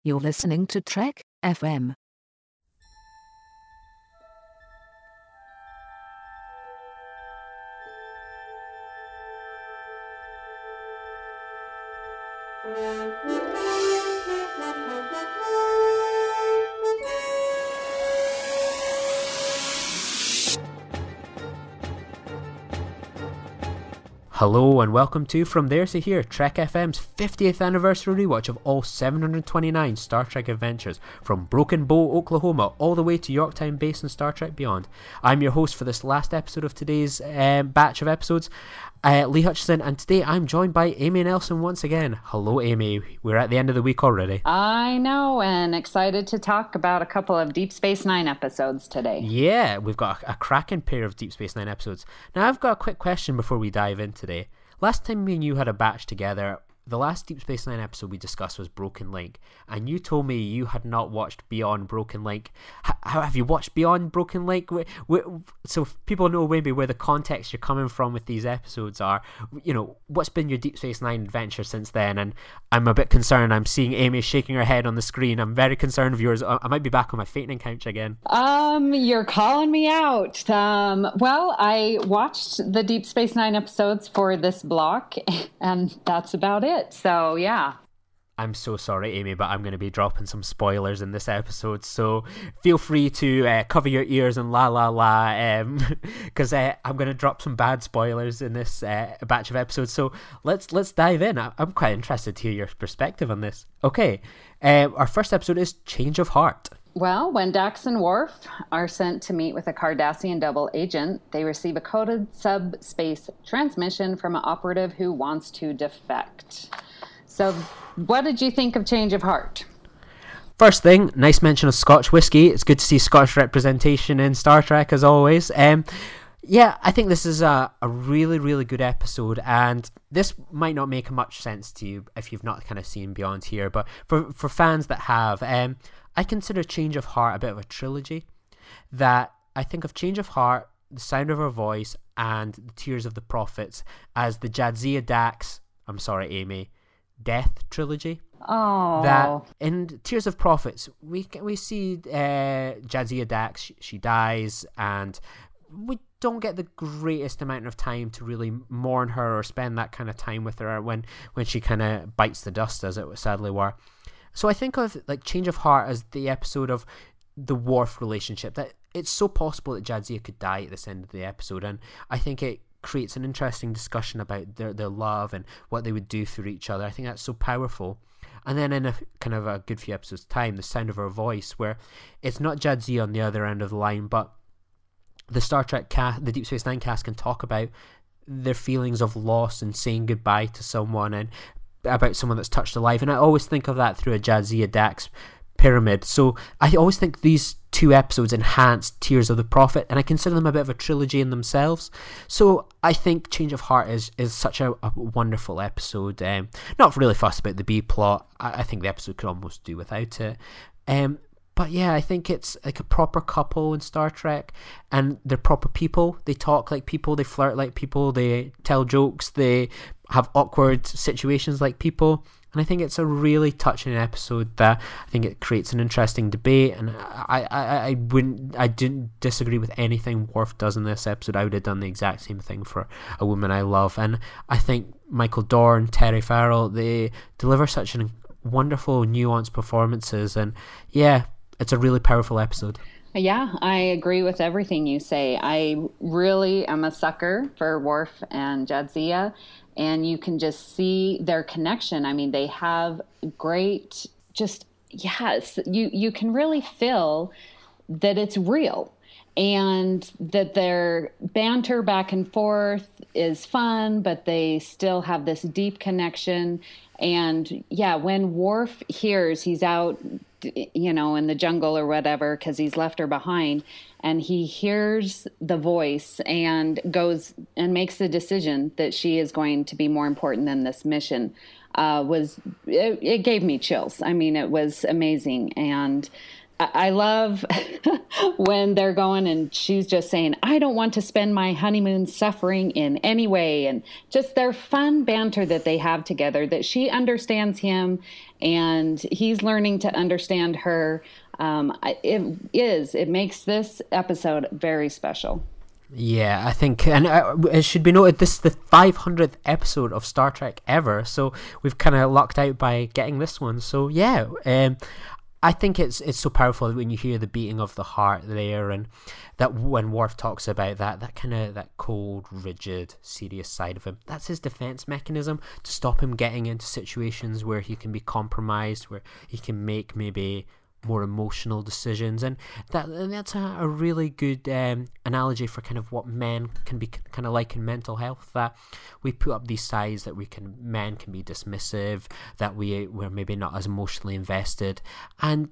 You're listening to Trek FM. Hello and welcome to From There to Here, Trek FM's 50th anniversary rewatch of all 729 Star Trek adventures, from Broken Bow, Oklahoma, all the way to Yorktown Base and Star Trek Beyond. I'm your host for this last episode of today's batch of episodes, Lee Hutchison, and today I'm joined by Amy Nelson once again. Hello, Amy. We're at the end of the week already. I know, and excited to talk about a couple of Deep Space Nine episodes today. Yeah, we've got a cracking pair of Deep Space Nine episodes. Now, I've got a quick question before we dive in today. Last time me and you had a batch together, the last Deep Space Nine episode we discussed was Broken Link, and you told me you had not watched Beyond Broken Link. Have you watched Beyond Broken Link? So people know maybe where the context you're coming from with these episodes are. You know, what's been your Deep Space Nine adventure since then? And I'm a bit concerned. I'm seeing Amy shaking her head on the screen. I'm very concerned of yours. I might be back on my fainting couch again. You're calling me out. Well, I watched the Deep Space Nine episodes for this block, and that's about it. So, yeah. I'm so sorry, Amy, but I'm going to be dropping some spoilers in this episode, so feel free to cover your ears and because I'm going to drop some bad spoilers in this batch of episodes. So let's dive in. I'm quite interested to hear your perspective on this. Okay, our first episode is Change of Heart. Well, when Dax and Worf are sent to meet with a Cardassian double agent, they receive a coded subspace transmission from an operative who wants to defect. So, what did you think of Change of Heart? First thing, nice mention of Scotch whiskey. It's good to see Scottish representation in Star Trek, as always. Yeah, I think this is a really, really good episode, and this might not make much sense to you if you've not kind of seen Beyond here, but for fans that have, I consider Change of Heart a bit of a trilogy. That I think of Change of Heart, The Sound of Her Voice, and The Tears of the Prophets as the Jadzia Dax, I'm sorry, Amy, death trilogy. Oh, that in Tears of Prophets we see Jadzia Dax, she dies, and we don't get the greatest amount of time to really mourn her or spend that kind of time with her when she kind of bites the dust, as it sadly were. So I think of like Change of Heart as the episode of the Worf relationship, that it's so possible that Jadzia could die at this end of the episode, and I think it creates an interesting discussion about their love and what they would do for each other. I think that's so powerful. And then in a kind of a good few episodes' time, The Sound of Her Voice, where it's not Jadzia on the other end of the line, but the Star Trek cast, the Deep Space Nine cast, can talk about their feelings of loss and saying goodbye to someone, and about someone that's touched a life. And I always think of that through a Jadzia Dax pyramid. So I always think these two episodes enhance Tears of the Prophet, and I consider them a bit of a trilogy in themselves. So I think Change of Heart is such a wonderful episode. Not really fussed about the B plot. I think the episode could almost do without it. But yeah, I think it's like a proper couple in Star Trek, and they're proper people. They talk like people, they flirt like people, they tell jokes, they have awkward situations like people. And I think it's a really touching episode that I think it creates an interesting debate, and I didn't disagree with anything Worf does in this episode. I would have done the exact same thing for a woman I love, and I think Michael Dorn, Terry Farrell, they deliver such wonderful, nuanced performances, and yeah, it's a really powerful episode. Yeah, I agree with everything you say. I really am a sucker for Worf and Jadzia, and you can just see their connection. I mean, they have great, you can really feel that it's real, and that their banter back and forth is fun, but they still have this deep connection. And yeah, when Worf hears he's out, in the jungle or whatever, because he's left her behind, and he hears the voice and goes and makes the decision that she is going to be more important than this mission, it gave me chills. I mean, it was amazing. And I love when they're going and she's just saying, I don't want to spend my honeymoon suffering in any way. And just their fun banter that they have together, that she understands him and he's learning to understand her. It makes this episode very special. Yeah, I think, and it should be noted, this is the 500th episode of Star Trek ever, so we've kind of lucked out by getting this one. So yeah, I think it's so powerful when you hear the beating of the heart there, and that when Worf talks about that kind of that cold, rigid, serious side of him, that's his defense mechanism to stop him getting into situations where he can be compromised, where he can make maybe more emotional decisions, and that's a really good analogy for kind of what men can be kind of like in mental health, that we put up these sides that men can be dismissive, that we're maybe not as emotionally invested, and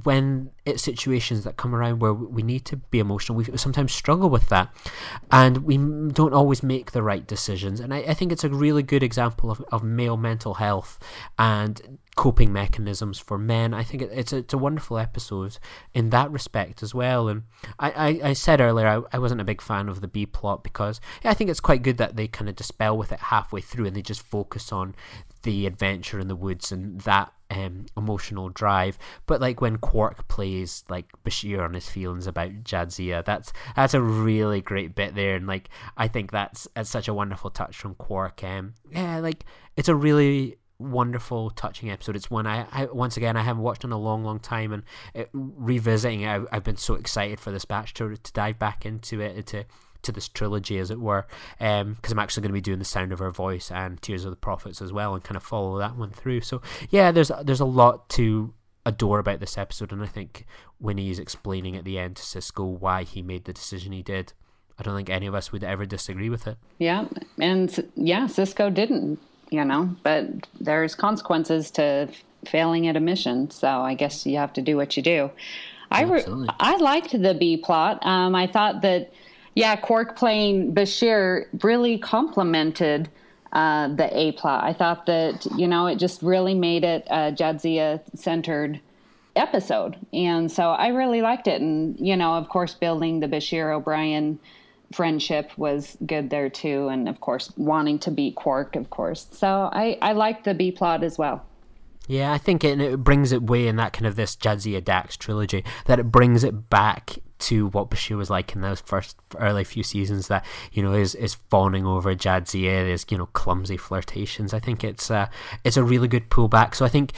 when it's situations that come around where we need to be emotional, we sometimes struggle with that, and we don't always make the right decisions. And I think it's a really good example of male mental health and coping mechanisms for men. I think it's a wonderful episode in that respect as well. And I said earlier I wasn't a big fan of the B plot, because I think it's quite good that they kind of dispel with it halfway through and they just focus on the adventure in the woods and that emotional drive. But like when Quark plays like Bashir on his feelings about Jadzia, that's a really great bit there, and like I think that's such a wonderful touch from Quark. Like it's a really wonderful, touching episode. It's one I once again I haven't watched in a long time, and revisiting it, I've been so excited for this batch to dive back into it, to this trilogy, as it were, because I'm actually going to be doing The Sound of Her Voice and Tears of the Prophets as well, and kind of follow that one through. So yeah, there's a lot to adore about this episode, and I think when he's explaining at the end to Cisco why he made the decision he did, I don't think any of us would ever disagree with it. Yeah, and yeah, Cisco didn't, but there's consequences to failing at a mission, so I guess you have to do what you do. I liked the B plot. I thought that Quark playing Bashir really complemented the A plot. I thought that, it just really made it a Jadzia-centered episode. And so I really liked it. And, of course, building the Bashir-O'Brien friendship was good there, too. And, of course, wanting to beat Quark, of course. So I liked the B plot as well. Yeah, I think it brings it way in that kind of this Jadzia Dax trilogy, that it brings it back to what Bashir was like in those first early few seasons, that is fawning over Jadzia, there's clumsy flirtations. I think it's a really good pullback. So I think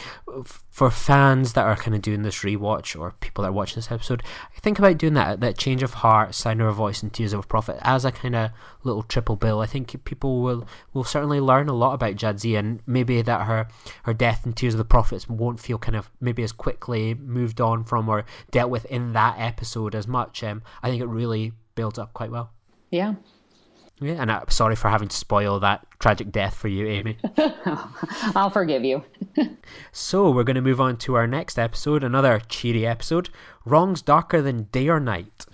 for fans that are kind of doing this rewatch, or people that are watching this episode, think about doing that change of heart, Sound of Her Voice and Tears of a Prophet as a kind of little triple bill. I think people will certainly learn a lot about Jadzia, and maybe that her death in Tears of the Prophets won't feel kind of maybe as quickly moved on from or dealt with in that episode as much. I think it really builds up quite well. Yeah, and I'm sorry for having to spoil that tragic death for you, Amy. I'll forgive you. So we're going to move on to our next episode, another cheery episode, Wrongs Darker Than Day or Night.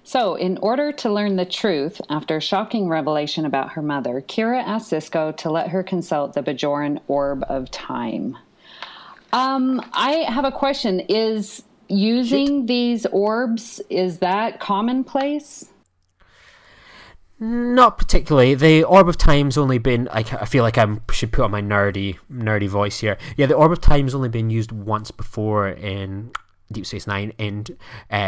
So, in order to learn the truth after a shocking revelation about her mother, Kira asks Cisco to let her consult the Bajoran Orb of Time. I have a question. Is using these orbs, is that commonplace? Not particularly. The Orb of Time's only been, I feel like I should put on my nerdy voice here. Yeah, the Orb of Time's only been used once before in Deep Space Nine in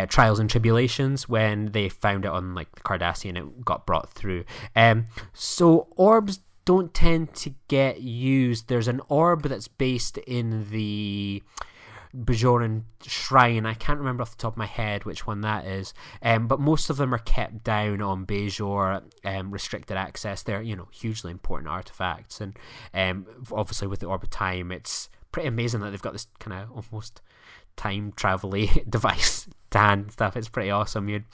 Trials and Tribulations, when they found it on like the Cardassian, it got brought through. So orbs don't tend to get used. There's an orb that's based in the Bajoran shrine. I can't remember off the top of my head which one that is, but most of them are kept down on Bajor, restricted access. They're hugely important artifacts, and obviously with the Orb of Time, it's pretty amazing that they've got this kind of almost time travel-y device to hand stuff. It's pretty awesome.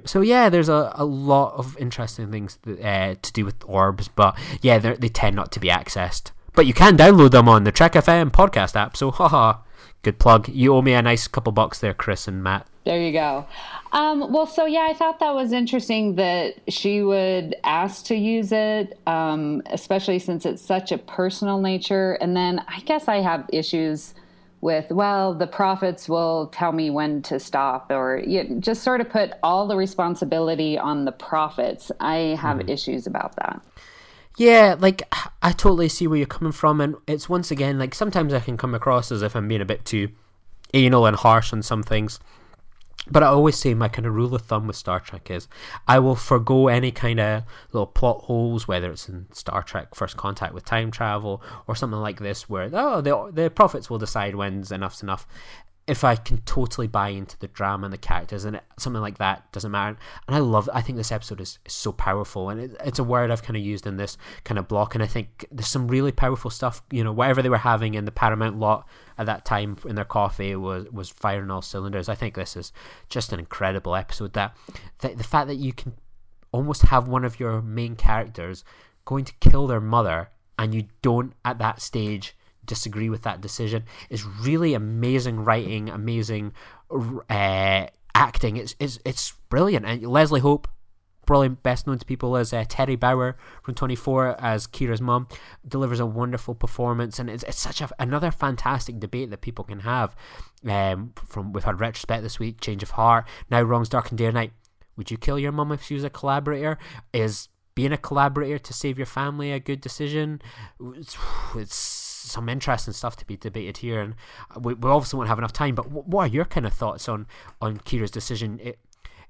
So yeah, there's a lot of interesting things to do with orbs, but yeah, they tend not to be accessed. But you can download them on the Trek FM podcast app, so haha. Good plug. You owe me a nice couple bucks there, Chris and Matt. There you go. I thought that was interesting that she would ask to use it, especially since it's such a personal nature. And then I guess I have issues with, well, the prophets will tell me when to stop, or just sort of put all the responsibility on the prophets. I have issues about that. Yeah, like, I totally see where you're coming from, and it's, once again, like, sometimes I can come across as if I'm being a bit too anal and harsh on some things. But I always say my kind of rule of thumb with Star Trek is I will forgo any kind of little plot holes, whether it's in Star Trek First Contact with time travel or something like this, where the prophets will decide when's enough's enough. If I can totally buy into the drama and the characters, and something like that doesn't matter. And I think this episode is so powerful, and it's a word I've kind of used in this kind of block, and I think there's some really powerful stuff. Whatever they were having in the Paramount lot at that time in their coffee was firing all cylinders. I think this is just an incredible episode. That the fact that you can almost have one of your main characters going to kill their mother, and you don't at that stage disagree with that decision, is really amazing writing, amazing acting. It's brilliant. And Leslie Hope, probably best known to people as Terry Bauer from 24 as Kira's mum, delivers a wonderful performance, and it's such another fantastic debate that people can have. We've had Retrospect this week, Change of Heart, now Wrongs Dark and Day or Night. Would you kill your mum if she was a collaborator? Is being a collaborator to save your family a good decision? It's some interesting stuff to be debated here, and we obviously won't have enough time, but what are your kind of thoughts on Kira's decision?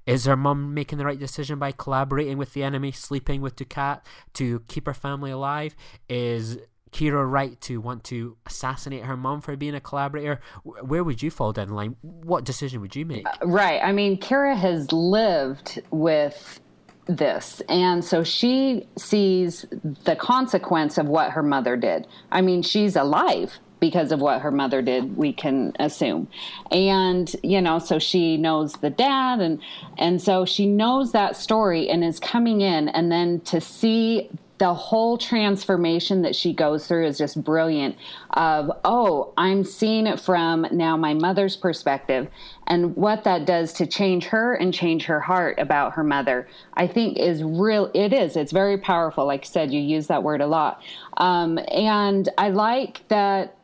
Is her mum making the right decision by collaborating with the enemy, sleeping with Dukat to keep her family alive? Is Kira right to want to assassinate her mum for being a collaborator? Where would you fall down the line? What decision would you make? Right. I mean, Kira has lived with this, and so she sees the consequence of what her mother did. I mean, she's alive because of what her mother did, we can assume. And so she knows the dad, and so she knows that story and is coming in, and then to see the whole transformation that she goes through is just brilliant. I'm seeing it from now my mother's perspective, and what that does to change her and change her heart about her mother, I think is real. It's very powerful. Like I said, you use that word a lot. And I like that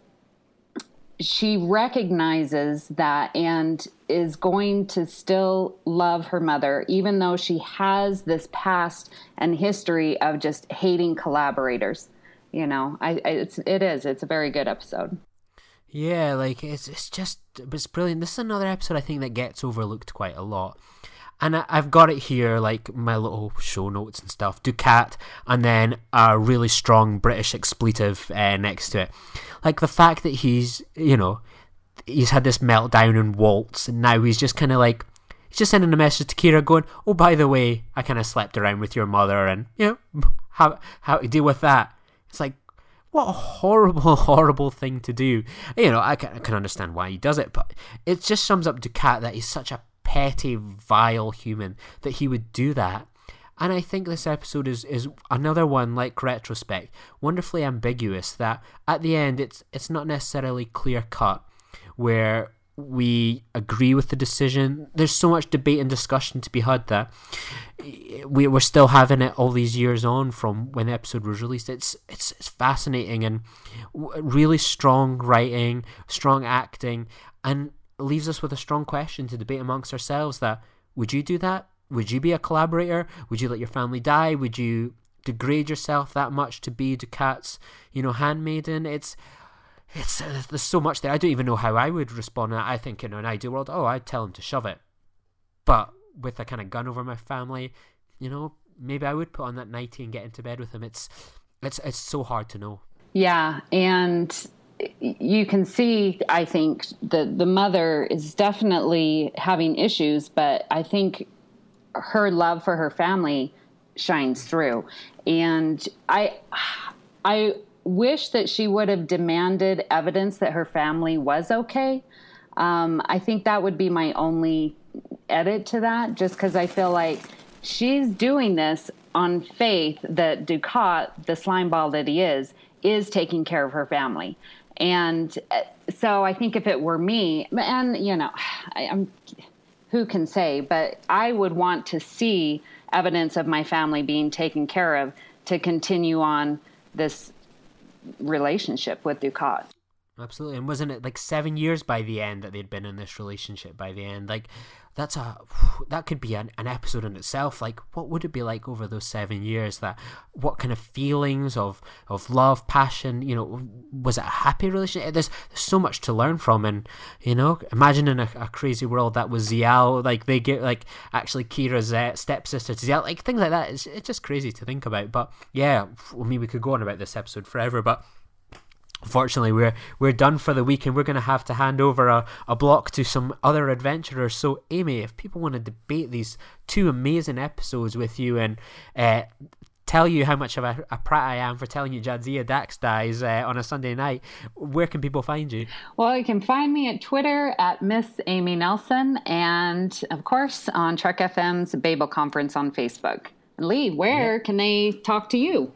she recognizes that and is going to still love her mother, even though she has this past and history of just hating collaborators. It's a very good episode. Yeah, like it's brilliant. This is another episode I think that gets overlooked quite a lot. And I've got it here, like my little show notes and stuff. Dukat, and then a really strong British expletive next to it. Like the fact that he's had this meltdown and waltz, and now he's just kind of like, he's just sending a message to Kira going, oh, by the way, I kind of slept around with your mother, and, how to deal with that. It's like, what a horrible, horrible thing to do. I can understand why he does it, but it just sums up Dukat that he's such a petty, vile human that he would do that. And I think this episode is another one, like Retrospect, wonderfully ambiguous, that at the end it's not necessarily clear cut where we agree with the decision. There's so much debate and discussion to be had that we're still having it all these years on from when the episode was released. It's fascinating, and really strong writing, strong acting, and leaves us with a strong question to debate amongst ourselves that, would you do that? Would you be a collaborator? Would you let your family die? Would you degrade yourself that much to be Dukat's, handmaiden? There's so much there. I don't even know how I would respond to that. I think in an ideal world, I'd tell him to shove it. But with a kind of gun over my family, maybe I would put on that nightie and get into bed with him. It's so hard to know. Yeah, and you can see, I think, the mother is definitely having issues, but I think her love for her family shines through. And I wish that she would have demanded evidence that her family was okay. I think that would be my only edit to that, just because I feel like she's doing this on faith that Dukat, the slimeball that he is taking care of her family. And so I think if it were me, and, I'm who can say, but I would want to see evidence of my family being taken care of to continue on this relationship with Dukat. Absolutely. And wasn't it like 7 years by the end that they'd been in this relationship by the end? Like, that could be an episode in itself. Like, what would it be like over those 7 years? What kind of feelings of love, passion, was it a happy relationship? There's so much to learn from. And, imagine in a crazy world that was Zial, like they get like actually Kira's stepsister to Zial, like things like that. It's just crazy to think about. But yeah, I mean, we could go on about this episode forever, but unfortunately, we're done for the week, and we're going to have to hand over a block to some other adventurers. So, Amy, if people want to debate these two amazing episodes with you and tell you how much of a prat I am for telling you Jadzia Dax dies on a Sunday night, where can people find you? Well, you can find me at Twitter at Miss Amy Nelson, and of course on Trek FM's Babel Conference on Facebook. And Lee, where can they talk to you?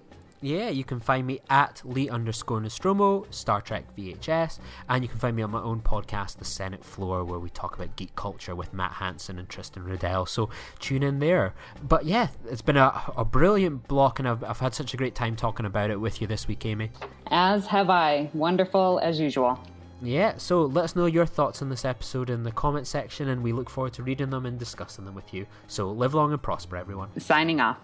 Yeah, you can find me at Lee_Nostromo, Star Trek VHS, and you can find me on my own podcast, The Senate Floor, where we talk about geek culture with Matt Hansen and Tristan Riddell, so tune in there. But yeah, it's been a brilliant block, and I've had such a great time talking about it with you this week, Amy. As have I. Wonderful as usual. Yeah, so let us know your thoughts on this episode in the comment section, and we look forward to reading them and discussing them with you. So live long and prosper, everyone. Signing off.